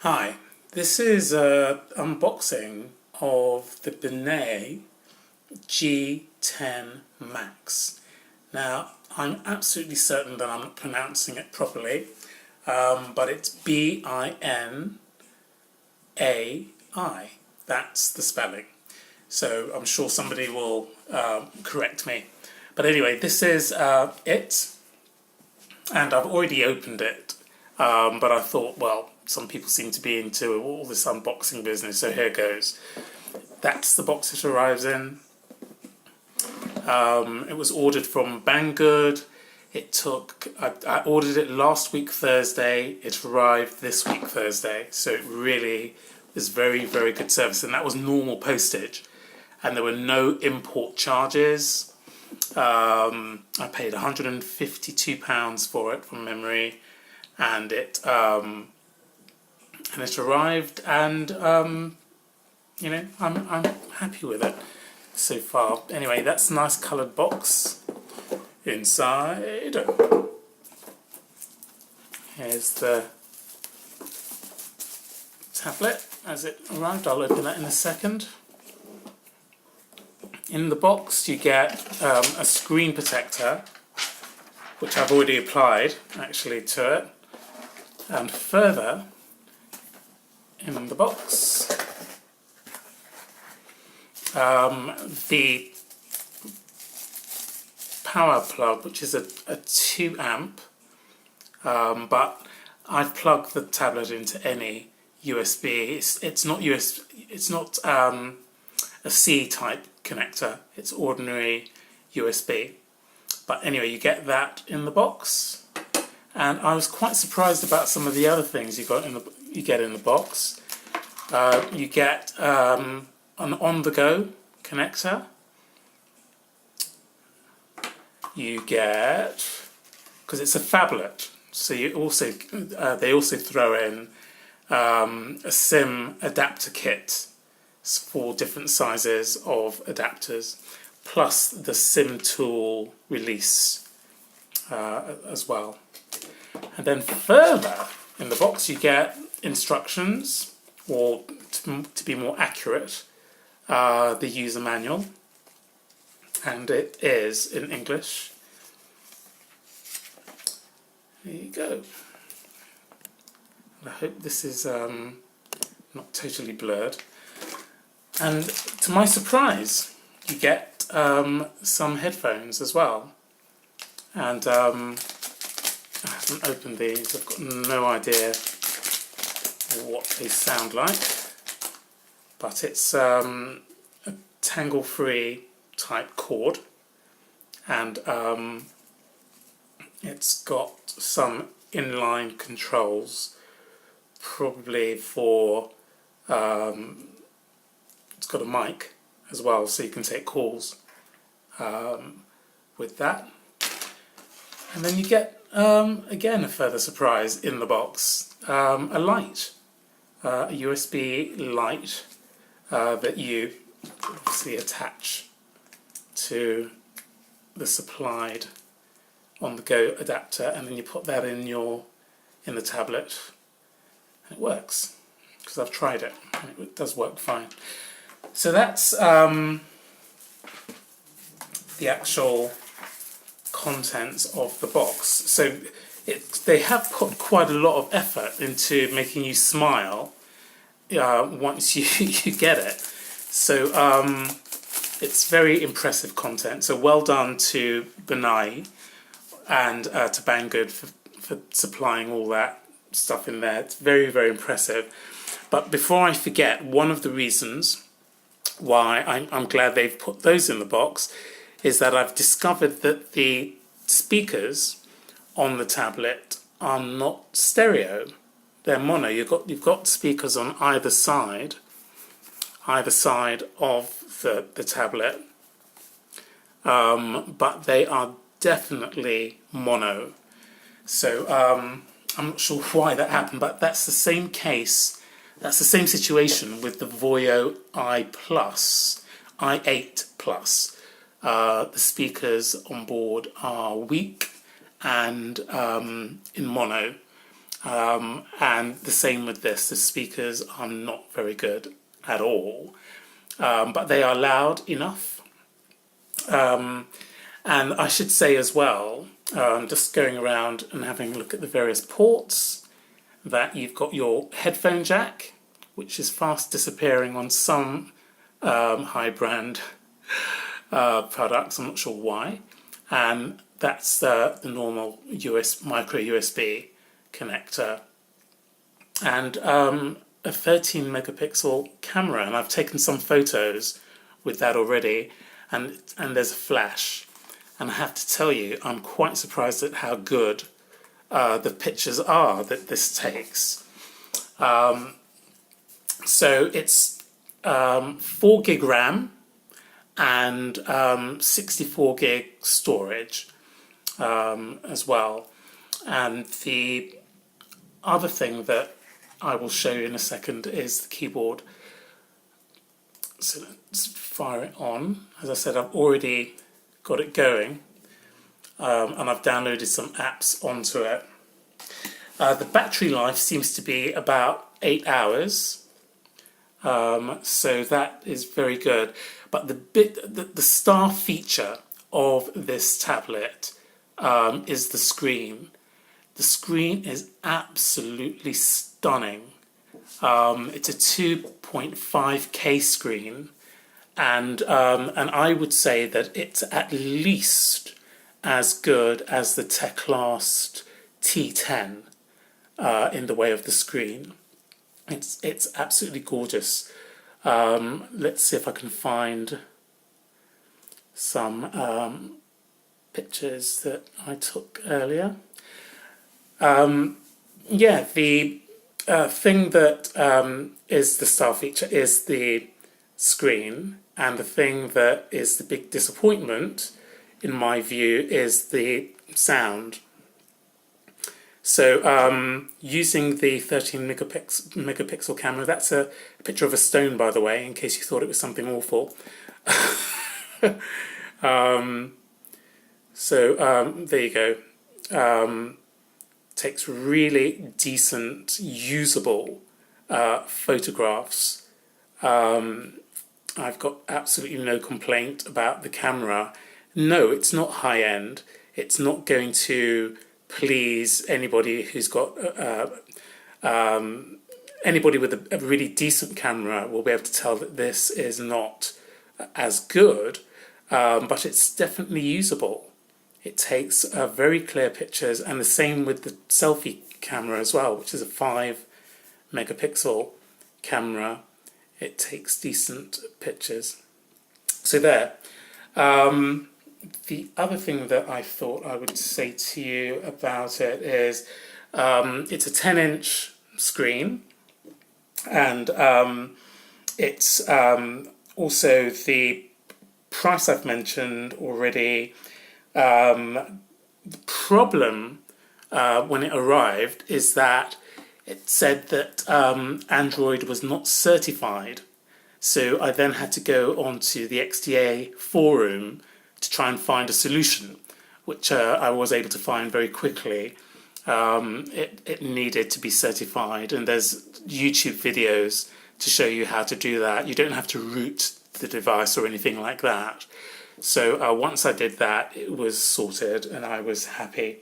Hi, this is an unboxing of the Binai G10Max. Now, I'm absolutely certain that I'm not pronouncing it properly, but it's B-I-N-A-I. That's the spelling. So I'm sure somebody will correct me. But anyway, this is it, and I've already opened it, but I thought, well, some people seem to be into all this unboxing business, so here goes. That's the box it arrives in. It was ordered from Banggood. I ordered it last week Thursday. It arrived this week Thursday, so it really is very, very good service, and that was normal postage, and there were no import charges. I paid £152 for it from memory, and it arrived, and you know, I'm happy with it so far. Anyway, that's a nice coloured box. Inside, here's the tablet as it arrived. I'll open that in a second. In the box you get a screen protector, which I've already applied actually to it, and further in the box the power plug, which is a 2 amp, but I've plugged the tablet into any USB. It's not a C-type connector, it's ordinary USB. But anyway, you get that in the box, and I was quite surprised about some of the other things you get in the box. You get an on-the-go connector. You get, because it's a phablet, so you also they also throw in a SIM adapter kit for different sizes of adapters, plus the SIM tool release as well. And then further in the box you get instructions, or to be more accurate, the user manual, and it is in English. There you go. I hope this is not totally blurred. And to my surprise, you get some headphones as well. And I haven't opened these. I've got no idea what they sound like. But it's a tangle-free type cord, and it's got some inline controls, probably for it's got a mic as well, so you can take calls with that. And then you get again a further surprise in the box, a light, a USB light that you obviously attach to the supplied on-the-go adapter, and then you put that in the tablet, and it works, because I've tried it and it does work fine. So that's the actual contents of the box. So they have put quite a lot of effort into making you smile once you get it. So it's very impressive content. So well done to Binai and to Banggood for supplying all that stuff in there. It's very, very impressive. But before I forget, one of the reasons why I'm glad they've put those in the box is that I've discovered that the speakers on the tablet are not stereo. They're mono. You've got speakers on either side of the tablet, but they are definitely mono. So I'm not sure why that happened, but that's the same case. That's the same situation with the Voyo i8 Plus. The speakers on board are weak and in mono, And the same with this. The speakers are not very good at all, but they are loud enough. And I should say as well, just going around and having a look at the various ports, that you've got your headphone jack, which is fast disappearing on some high brand products. I'm not sure why. And that's the normal micro USB connector, and a 13 megapixel camera, and I've taken some photos with that already, and there's a flash, and I have to tell you, I'm quite surprised at how good the pictures are that this takes. So it's 4 gig RAM and 64 gig storage as well. And the other thing that I will show you in a second is the keyboard. So let's fire it on. As I said, I've already got it going, and I've downloaded some apps onto it. The battery life seems to be about 8 hours, so that is very good. But the star feature of this tablet is the screen. The screen is absolutely stunning. It's a 2.5K screen, and I would say that it's at least as good as the Teclast T10 in the way of the screen. It's absolutely gorgeous. Let's see if I can find some pictures that I took earlier. Yeah, the thing that is the star feature is the screen, and the thing that is the big disappointment, in my view, is the sound. So using the 13 megapixel camera, that's a picture of a stone, by the way, in case you thought it was something awful. There you go. Takes really decent, usable photographs. I've got absolutely no complaint about the camera. No, it's not high-end. It's not going to please anybody who's got... anybody with a really decent camera will be able to tell that this is not as good, but it's definitely usable. It takes very clear pictures, and the same with the selfie camera as well, which is a 5 megapixel camera. It takes decent pictures. So there. The other thing that I thought I would say to you about it is it's a 10-inch screen, and it's also the price I've mentioned already. The problem when it arrived is that it said that Android was not certified. So I then had to go onto the XDA forum to try and find a solution, which I was able to find very quickly. It needed to be certified, and there's YouTube videos to show you how to do that. You don't have to root the device or anything like that. So once I did that, it was sorted and I was happy.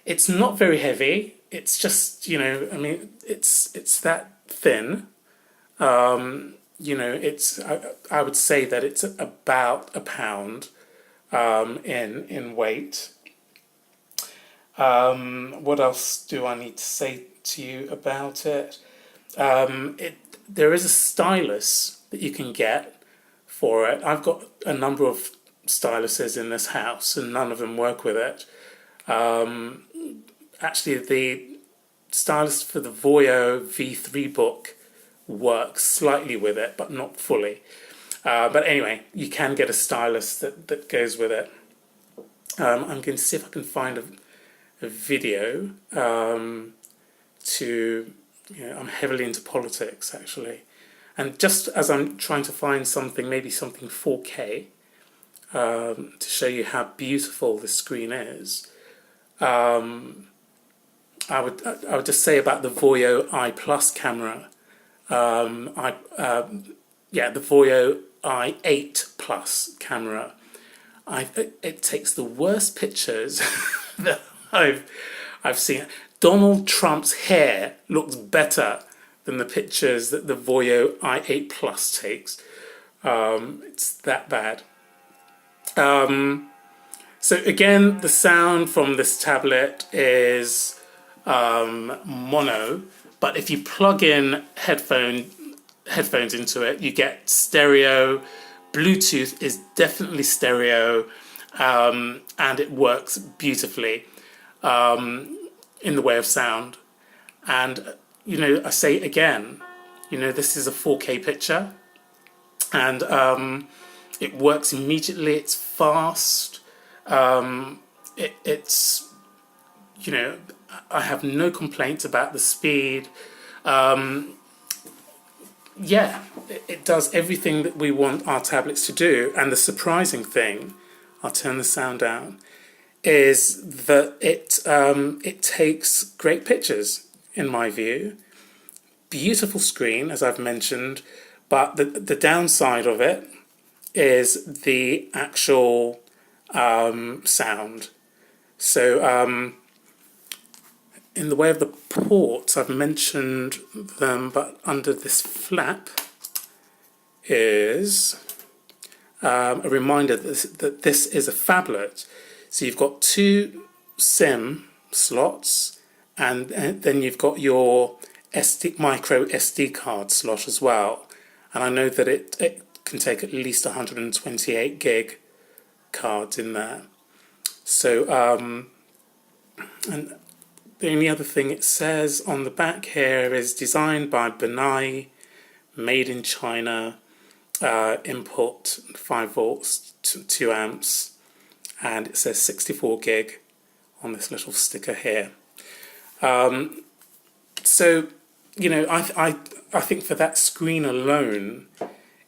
It's not very heavy. It's just, you know, I mean, it's that thin. You know, I would say that it's about a pound in weight. What else do I need to say to you about it? There is a stylus that you can get for it. I've got a number of styluses in this house, and none of them work with it. Actually, the stylus for the Voyo V3 book works slightly with it, but not fully. But anyway, you can get a stylus that goes with it. I'm going to see if I can find a video I'm heavily into politics, actually. And just as I'm trying to find something, maybe something 4K, to show you how beautiful the screen is, I would just say about the Voyo I Plus camera. The Voyo i8 Plus camera. It takes the worst pictures that I've seen. Donald Trump's hair looks better than the pictures that the Voyo i8 Plus takes. It's that bad. So again, the sound from this tablet is mono, but if you plug in headphones into it, you get stereo. Bluetooth is definitely stereo, and it works beautifully in the way of sound. And I say again, this is a 4K picture, and it works immediately. It's fast. It's I have no complaints about the speed. It does everything that we want our tablets to do. And the surprising thing, I'll turn the sound down, is that it takes great pictures, in my view. Beautiful screen, as I've mentioned, but the downside of it is the actual sound. So in the way of the ports, I've mentioned them, but under this flap is a reminder that this is a phablet. So you've got 2 SIM slots, and then you've got your micro SD card slot as well. And I know that it can take at least 128 gig cards in there. So and the only other thing it says on the back here is designed by Binai, made in China, input 5 volts to 2 amps, and it says 64 gig on this little sticker here. So I think for that screen alone,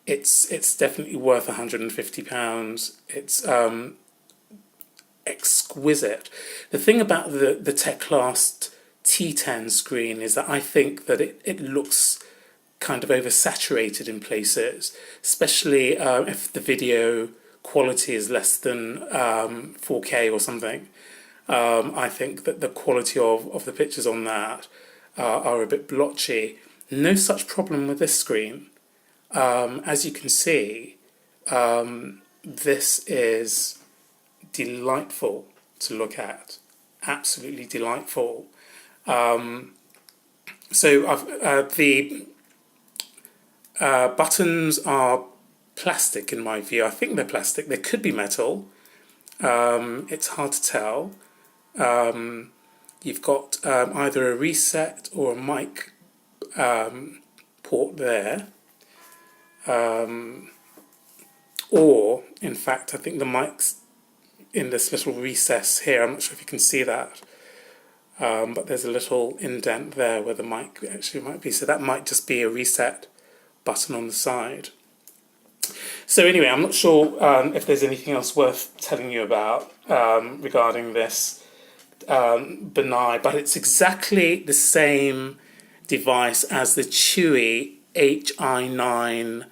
it's definitely worth £150. It's exquisite. The thing about the Teclast T10 screen is that I think that it looks kind of oversaturated in places, especially if the video quality is less than 4K or something. I think that the quality of the pictures on that are a bit blotchy. No such problem with this screen. As you can see, this is delightful to look at, absolutely delightful. So the buttons are plastic in my view. I think they're plastic. They could be metal. It's hard to tell. You've got either a reset or a mic port there. Or, in fact, I think the mic's in this little recess here. I'm not sure if you can see that. But there's a little indent there where the mic actually might be. So that might just be a reset button on the side. So anyway, I'm not sure if there's anything else worth telling you about regarding this Binai, but it's exactly the same device as the Chuwi Hi9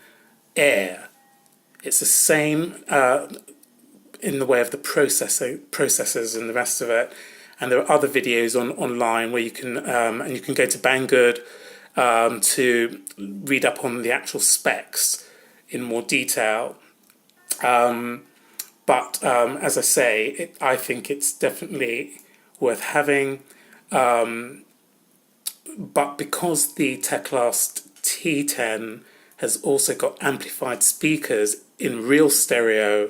Air. It's the same in the way of the processors and the rest of it. And there are other videos online where you can and you can go to Banggood to read up on the actual specs in more detail. But as I say, I think it's definitely worth having. But because the Teclast T10 has also got amplified speakers in real stereo,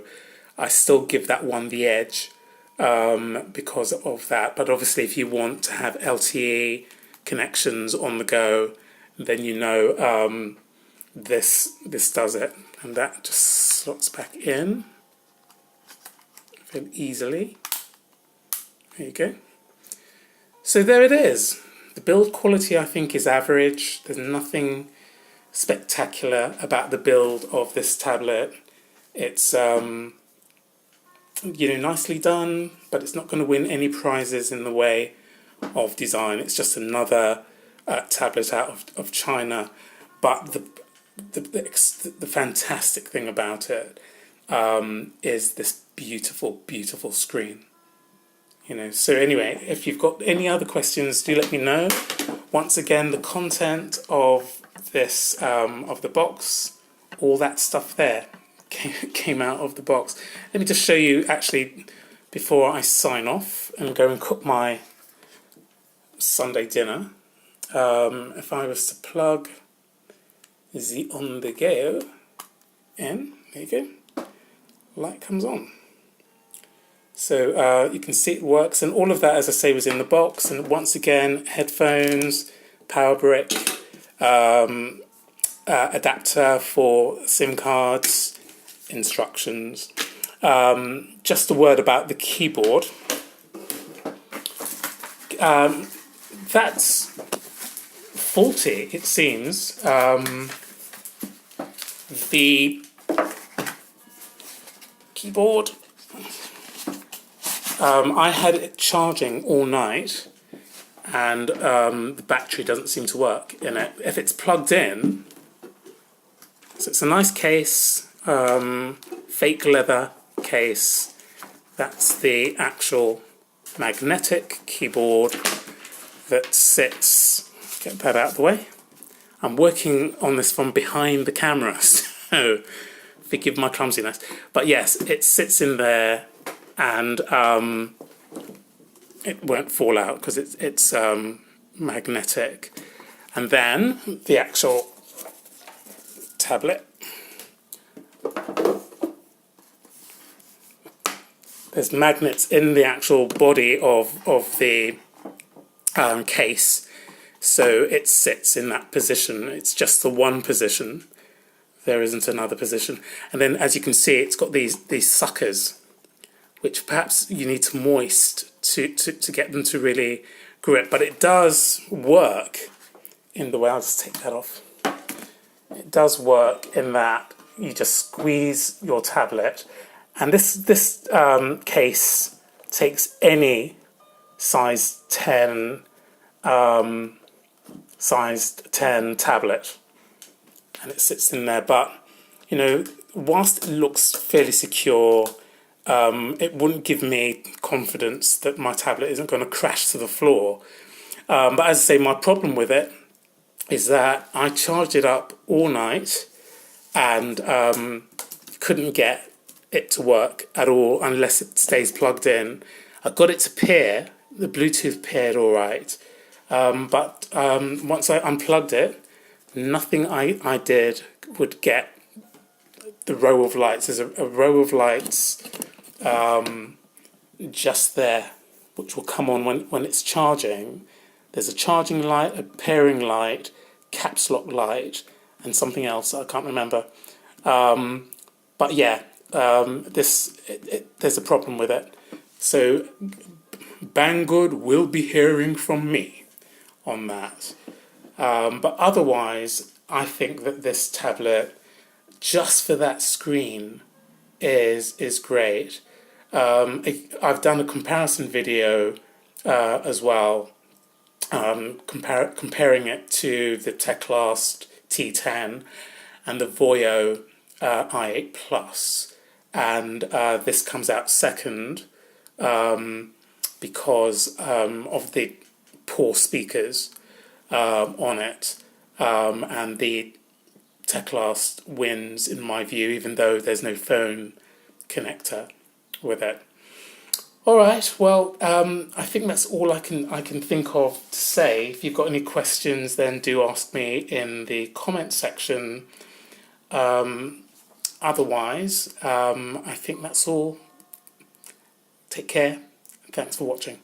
I still give that one the edge because of that. But obviously, if you want to have LTE connections on the go, then this does it, and that just slots back in very easily. There you go. So there it is. The build quality, I think, is average. There's nothing spectacular about the build of this tablet. It's nicely done, but it's not going to win any prizes in the way of design. It's just another tablet out of China, but the fantastic thing about it is this beautiful screen. You know. So anyway, if you've got any other questions, do let me know. Once again, the content of this of the box, all that stuff there came out of the box. Let me just show you actually before I sign off and go and cook my Sunday dinner. If I was to plug the on the go in, there you go, light comes on. So you can see it works, and all of that, as I say, was in the box. And once again, headphones, power brick, adapter for SIM cards, instructions. Just a word about the keyboard. That's faulty, it seems. The keyboard, I had it charging all night, and the battery doesn't seem to work in it. If it's plugged in, so it's a nice case, fake leather case. That's the actual magnetic keyboard that sits. Get that out of the way. I'm working on this from behind the camera, so forgive my clumsiness. But yes, it sits in there, and it won't fall out because it's magnetic. And then the actual tablet. There's magnets in the actual body of the case, so it sits in that position. It's just the one position. There isn't another position. And then, as you can see, it's got these suckers, which perhaps you need to moist to get them to really grip. But it does work in the way, I'll just take that off. It does work in that you just squeeze your tablet, and this case takes any size 10 tablet, and it sits in there. But you know, whilst it looks fairly secure, it wouldn't give me confidence that my tablet isn't going to crash to the floor. But as I say, my problem with it is that I charged it up all night and couldn't get it to work at all unless it stays plugged in. I got it to pair, the Bluetooth paired all right, but once I unplugged it, nothing I did would get the row of lights. There's a row of lights just there, which will come on when it's charging. There's a charging light, a pairing light, caps lock light, and something else I can't remember. But yeah, there's a problem with it. So Banggood will be hearing from me on that. But otherwise, I think that this tablet, just for that screen, is great. I've done a comparison video as well, comparing it to the Teclast T10 and the Voyo i8 Plus, and this comes out second because of the poor speakers on it, and the Teclast wins in my view, even though there's no phone connector with it. All right, well, I think that's all I can think of to say. If you've got any questions, then do ask me in the comment section. Otherwise, I think that's all. Take care. Thanks for watching.